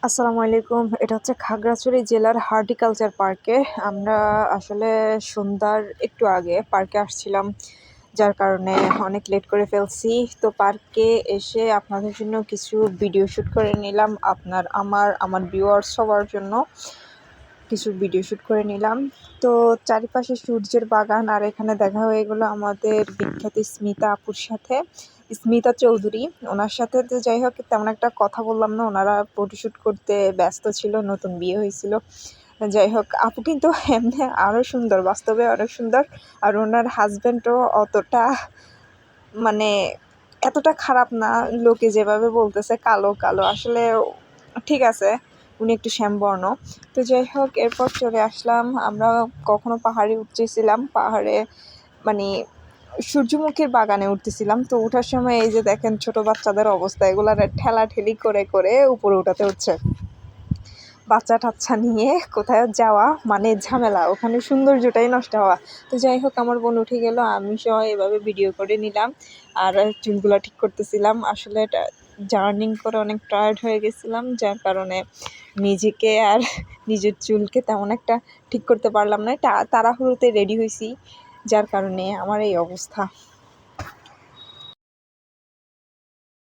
আসসালামু আলাইকুম। এটা হচ্ছে খাগড়াছড়ি জেলার হর্টিকালচার পার্কে। আমরা আসলে সন্ধ্যার একটু আগে পার্কে আসছিলাম, যার কারণে অনেক লেট করে ফেলছি। তো পার্কে এসে আপনাদের জন্য কিছু ভিডিও শ্যুট করে নিলাম, আমার ভিউয়ার্স সবার জন্য কিছু ভিডিও শ্যুট করে নিলাম। তো চারিপাশে সূর্যের বাগান, আর এখানে দেখা হয়ে গেলো আমাদের বিখ্যাত স্মিতা আপুর সাথে, স্মিতা চৌধুরী। ওনার সাথে তো যাই হোক তেমন একটা কথা বললাম না, ওনারা ফটোশ্যুট করতে ব্যস্ত ছিল, নতুন বিয়ে হয়েছিল। যাই হোক, আপু কিন্তু এমনি আরও সুন্দর, বাস্তবে আরও সুন্দর। আর ওনার হাজব্যান্ডও অতটা মানে এতটা খারাপ না, লোকে যেভাবে বলতেছে কালো কালো, আসলে ঠিক আছে, উনি একটু শ্যামবর্ণ। তো যাই হোক, এরপর চলে আসলাম আমরা। কখনো পাহাড়ে উঠতেছিলাম, পাহাড়ে মানে সূর্যমুখীর বাগানে উঠতেছিলাম। তো ওঠার সময় এই যে দেখেন ছোট বাচ্চাদের অবস্থা, এগুলার ঠেলাঠেলি করে করে উপরে উঠাতে হচ্ছে। বাচ্চা টাচ্চা নিয়ে কোথায় যাওয়া মানে ঝামেলা, ওখানে সৌন্দর্যটাই নষ্ট হওয়া। তো যাই হোক, আমার বোন উঠে গেল, আমি সহ এভাবে ভিডিও করে নিলাম আর চুলগুলো ঠিক করতেছিলাম। আসলে এটা জার্নিং করে অনেক টায়ার্ড হয়ে গেছিলাম, যার কারণে নিজেকে আর নিজের চুলকে তেমন একটা ঠিক করতে পারলাম না। তাড়াহুড়োতে রেডি হয়েছি, যার কারণে আমার এই অবস্থা।